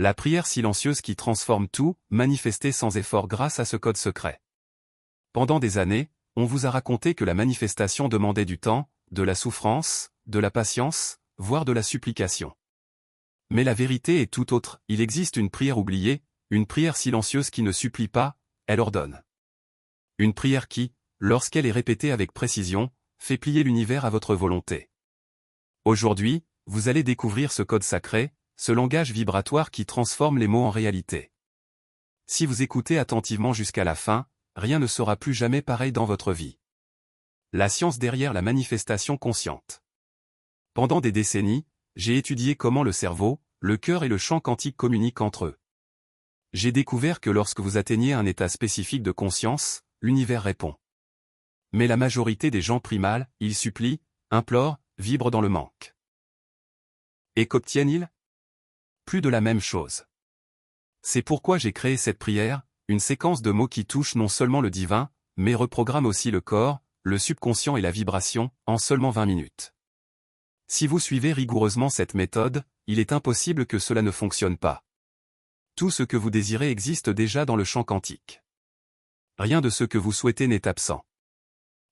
La prière silencieuse qui transforme tout, manifestée sans effort grâce à ce code secret. Pendant des années, on vous a raconté que la manifestation demandait du temps, de la souffrance, de la patience, voire de la supplication. Mais la vérité est tout autre, il existe une prière oubliée, une prière silencieuse qui ne supplie pas, elle ordonne. Une prière qui, lorsqu'elle est répétée avec précision, fait plier l'univers à votre volonté. Aujourd'hui, vous allez découvrir ce code sacré, ce langage vibratoire qui transforme les mots en réalité. Si vous écoutez attentivement jusqu'à la fin, rien ne sera plus jamais pareil dans votre vie. La science derrière la manifestation consciente. Pendant des décennies, j'ai étudié comment le cerveau, le cœur et le champ quantique communiquent entre eux. J'ai découvert que lorsque vous atteignez un état spécifique de conscience, l'univers répond. Mais la majorité des gens prient mal, ils supplient, implorent, vibrent dans le manque. Et qu'obtiennent-ils? Plus de la même chose. C'est pourquoi j'ai créé cette prière, une séquence de mots qui touche non seulement le divin, mais reprogramme aussi le corps, le subconscient et la vibration, en seulement 20 minutes. Si vous suivez rigoureusement cette méthode, il est impossible que cela ne fonctionne pas. Tout ce que vous désirez existe déjà dans le champ quantique. Rien de ce que vous souhaitez n'est absent.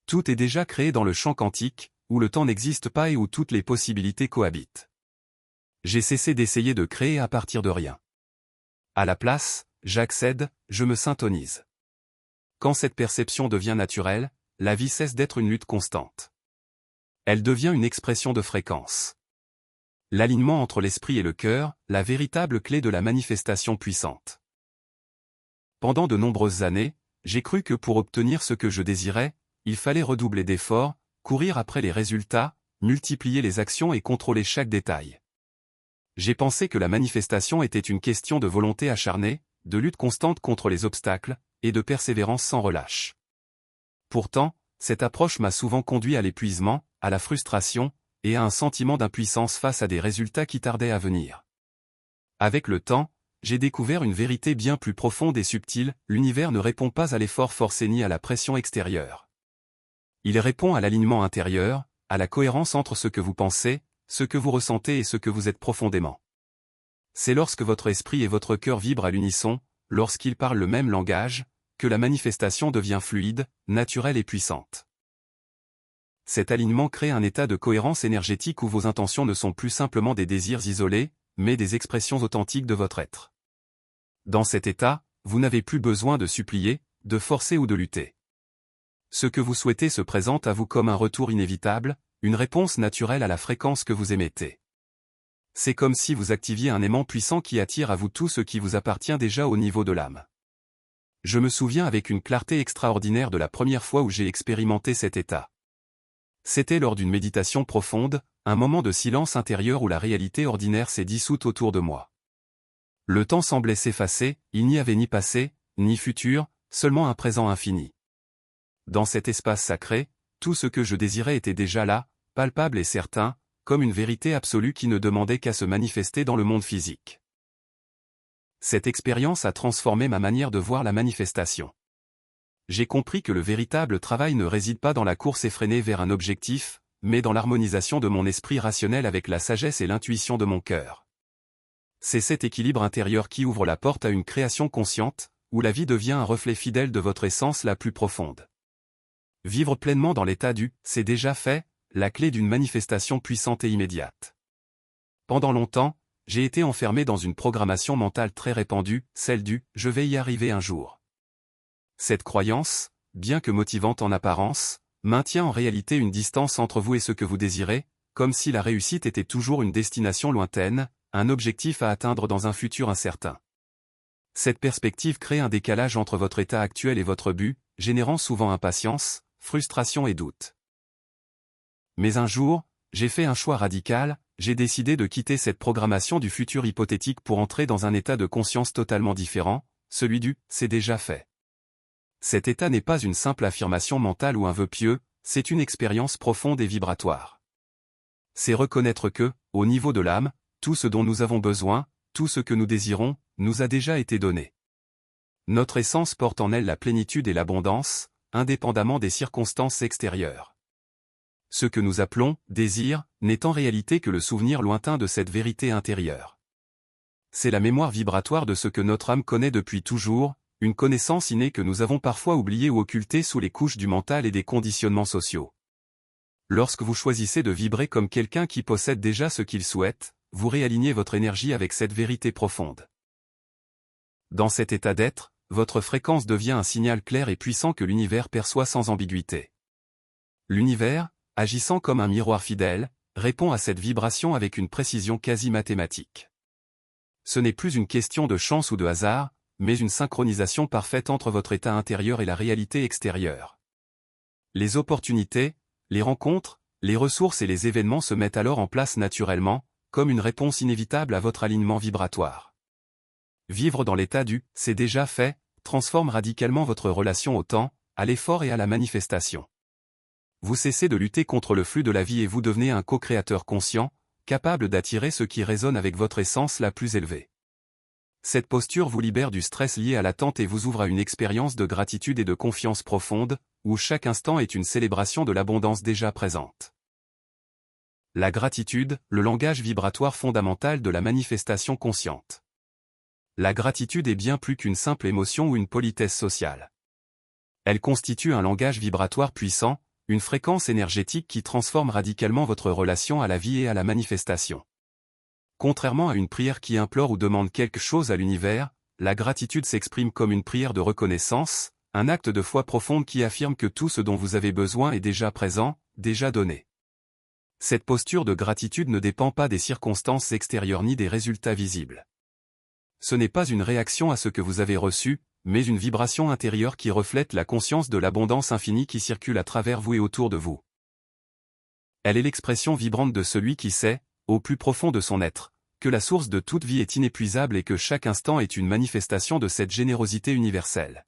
Tout est déjà créé dans le champ quantique, où le temps n'existe pas et où toutes les possibilités cohabitent. J'ai cessé d'essayer de créer à partir de rien. À la place, j'accède, je me syntonise. Quand cette perception devient naturelle, la vie cesse d'être une lutte constante. Elle devient une expression de fréquence. L'alignement entre l'esprit et le cœur, la véritable clé de la manifestation puissante. Pendant de nombreuses années, j'ai cru que pour obtenir ce que je désirais, il fallait redoubler d'efforts, courir après les résultats, multiplier les actions et contrôler chaque détail. J'ai pensé que la manifestation était une question de volonté acharnée, de lutte constante contre les obstacles, et de persévérance sans relâche. Pourtant, cette approche m'a souvent conduit à l'épuisement, à la frustration, et à un sentiment d'impuissance face à des résultats qui tardaient à venir. Avec le temps, j'ai découvert une vérité bien plus profonde et subtile, l'univers ne répond pas à l'effort forcé ni à la pression extérieure. Il répond à l'alignement intérieur, à la cohérence entre ce que vous pensez, ce que vous ressentez et ce que vous êtes profondément. C'est lorsque votre esprit et votre cœur vibrent à l'unisson, lorsqu'ils parlent le même langage, que la manifestation devient fluide, naturelle et puissante. Cet alignement crée un état de cohérence énergétique où vos intentions ne sont plus simplement des désirs isolés, mais des expressions authentiques de votre être. Dans cet état, vous n'avez plus besoin de supplier, de forcer ou de lutter. Ce que vous souhaitez se présente à vous comme un retour inévitable, une réponse naturelle à la fréquence que vous émettez. C'est comme si vous activiez un aimant puissant qui attire à vous tout ce qui vous appartient déjà au niveau de l'âme. Je me souviens avec une clarté extraordinaire de la première fois où j'ai expérimenté cet état. C'était lors d'une méditation profonde, un moment de silence intérieur où la réalité ordinaire s'est dissoute autour de moi. Le temps semblait s'effacer, il n'y avait ni passé, ni futur, seulement un présent infini. Dans cet espace sacré, tout ce que je désirais était déjà là, palpable et certain, comme une vérité absolue qui ne demandait qu'à se manifester dans le monde physique. Cette expérience a transformé ma manière de voir la manifestation. J'ai compris que le véritable travail ne réside pas dans la course effrénée vers un objectif, mais dans l'harmonisation de mon esprit rationnel avec la sagesse et l'intuition de mon cœur. C'est cet équilibre intérieur qui ouvre la porte à une création consciente, où la vie devient un reflet fidèle de votre essence la plus profonde. Vivre pleinement dans l'état du « c'est déjà fait », la clé d'une manifestation puissante et immédiate. Pendant longtemps, j'ai été enfermé dans une programmation mentale très répandue, celle du « je vais y arriver un jour ». Cette croyance, bien que motivante en apparence, maintient en réalité une distance entre vous et ce que vous désirez, comme si la réussite était toujours une destination lointaine, un objectif à atteindre dans un futur incertain. Cette perspective crée un décalage entre votre état actuel et votre but, générant souvent impatience, frustration et doute. Mais un jour, j'ai fait un choix radical, j'ai décidé de quitter cette programmation du futur hypothétique pour entrer dans un état de conscience totalement différent, celui du « c'est déjà fait ». Cet état n'est pas une simple affirmation mentale ou un vœu pieux, c'est une expérience profonde et vibratoire. C'est reconnaître que, au niveau de l'âme, tout ce dont nous avons besoin, tout ce que nous désirons, nous a déjà été donné. Notre essence porte en elle la plénitude et l'abondance, indépendamment des circonstances extérieures. Ce que nous appelons « désir » n'est en réalité que le souvenir lointain de cette vérité intérieure. C'est la mémoire vibratoire de ce que notre âme connaît depuis toujours, une connaissance innée que nous avons parfois oubliée ou occultée sous les couches du mental et des conditionnements sociaux. Lorsque vous choisissez de vibrer comme quelqu'un qui possède déjà ce qu'il souhaite, vous réalignez votre énergie avec cette vérité profonde. Dans cet état d'être, votre fréquence devient un signal clair et puissant que l'univers perçoit sans ambiguïté. L'univers, agissant comme un miroir fidèle, répond à cette vibration avec une précision quasi mathématique. Ce n'est plus une question de chance ou de hasard, mais une synchronisation parfaite entre votre état intérieur et la réalité extérieure. Les opportunités, les rencontres, les ressources et les événements se mettent alors en place naturellement, comme une réponse inévitable à votre alignement vibratoire. Vivre dans l'état du « c'est déjà fait » transforme radicalement votre relation au temps, à l'effort et à la manifestation. Vous cessez de lutter contre le flux de la vie et vous devenez un co-créateur conscient, capable d'attirer ce qui résonne avec votre essence la plus élevée. Cette posture vous libère du stress lié à l'attente et vous ouvre à une expérience de gratitude et de confiance profonde, où chaque instant est une célébration de l'abondance déjà présente. La gratitude, le langage vibratoire fondamental de la manifestation consciente. La gratitude est bien plus qu'une simple émotion ou une politesse sociale. Elle constitue un langage vibratoire puissant, une fréquence énergétique qui transforme radicalement votre relation à la vie et à la manifestation. Contrairement à une prière qui implore ou demande quelque chose à l'univers, la gratitude s'exprime comme une prière de reconnaissance, un acte de foi profonde qui affirme que tout ce dont vous avez besoin est déjà présent, déjà donné. Cette posture de gratitude ne dépend pas des circonstances extérieures ni des résultats visibles. Ce n'est pas une réaction à ce que vous avez reçu, mais une vibration intérieure qui reflète la conscience de l'abondance infinie qui circule à travers vous et autour de vous. Elle est l'expression vibrante de celui qui sait, au plus profond de son être, que la source de toute vie est inépuisable et que chaque instant est une manifestation de cette générosité universelle.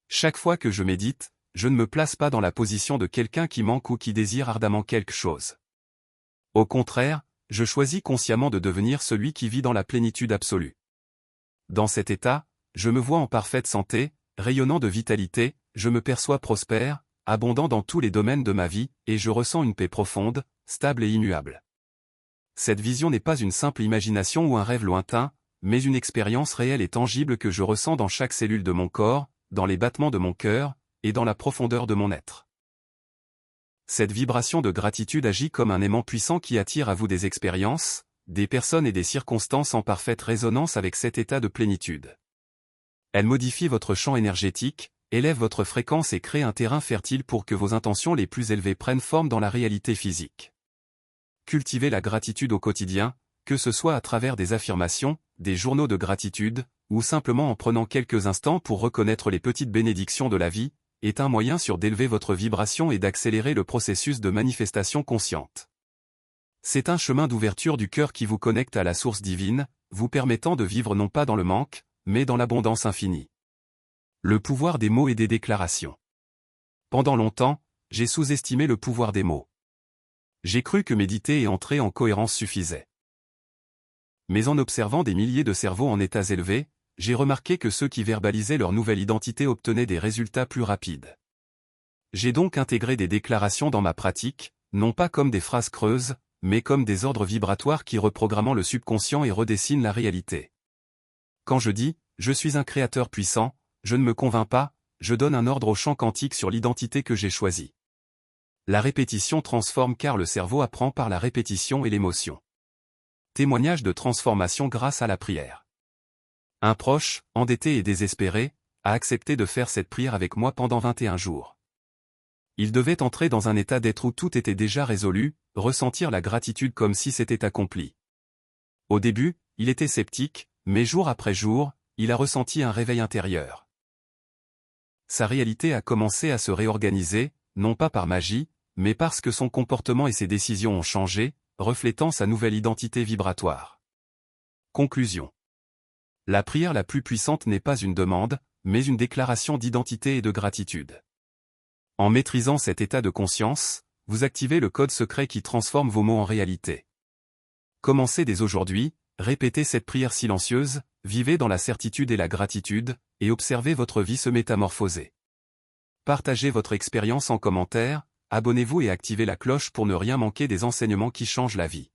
Chaque fois que je médite, je ne me place pas dans la position de quelqu'un qui manque ou qui désire ardemment quelque chose. Au contraire, je choisis consciemment de devenir celui qui vit dans la plénitude absolue. Dans cet état, je me vois en parfaite santé, rayonnant de vitalité, je me perçois prospère, abondant dans tous les domaines de ma vie, et je ressens une paix profonde, stable et immuable. Cette vision n'est pas une simple imagination ou un rêve lointain, mais une expérience réelle et tangible que je ressens dans chaque cellule de mon corps, dans les battements de mon cœur, et dans la profondeur de mon être. Cette vibration de gratitude agit comme un aimant puissant qui attire à vous des expériences, des personnes et des circonstances en parfaite résonance avec cet état de plénitude. Elle modifie votre champ énergétique, élève votre fréquence et crée un terrain fertile pour que vos intentions les plus élevées prennent forme dans la réalité physique. Cultivez la gratitude au quotidien, que ce soit à travers des affirmations, des journaux de gratitude, ou simplement en prenant quelques instants pour reconnaître les petites bénédictions de la vie, est un moyen sûr d'élever votre vibration et d'accélérer le processus de manifestation consciente. C'est un chemin d'ouverture du cœur qui vous connecte à la source divine, vous permettant de vivre non pas dans le manque, mais dans l'abondance infinie. Le pouvoir des mots et des déclarations. Pendant longtemps, j'ai sous-estimé le pouvoir des mots. J'ai cru que méditer et entrer en cohérence suffisait. Mais en observant des milliers de cerveaux en états élevés, j'ai remarqué que ceux qui verbalisaient leur nouvelle identité obtenaient des résultats plus rapides. J'ai donc intégré des déclarations dans ma pratique, non pas comme des phrases creuses, mais comme des ordres vibratoires qui reprogrammant le subconscient et redessinent la réalité. Quand je dis « je suis un créateur puissant », je ne me convainc pas, je donne un ordre au champ quantique sur l'identité que j'ai choisie. La répétition transforme car le cerveau apprend par la répétition et l'émotion. Témoignage de transformation grâce à la prière. Un proche, endetté et désespéré, a accepté de faire cette prière avec moi pendant 21 jours. Il devait entrer dans un état d'être où tout était déjà résolu, ressentir la gratitude comme si c'était accompli. Au début, il était sceptique, mais jour après jour, il a ressenti un réveil intérieur. Sa réalité a commencé à se réorganiser, non pas par magie, mais parce que son comportement et ses décisions ont changé, reflétant sa nouvelle identité vibratoire. Conclusion. La prière la plus puissante n'est pas une demande, mais une déclaration d'identité et de gratitude. En maîtrisant cet état de conscience, vous activez le code secret qui transforme vos mots en réalité. Commencez dès aujourd'hui, répétez cette prière silencieuse, vivez dans la certitude et la gratitude, et observez votre vie se métamorphoser. Partagez votre expérience en commentaire, abonnez-vous et activez la cloche pour ne rien manquer des enseignements qui changent la vie.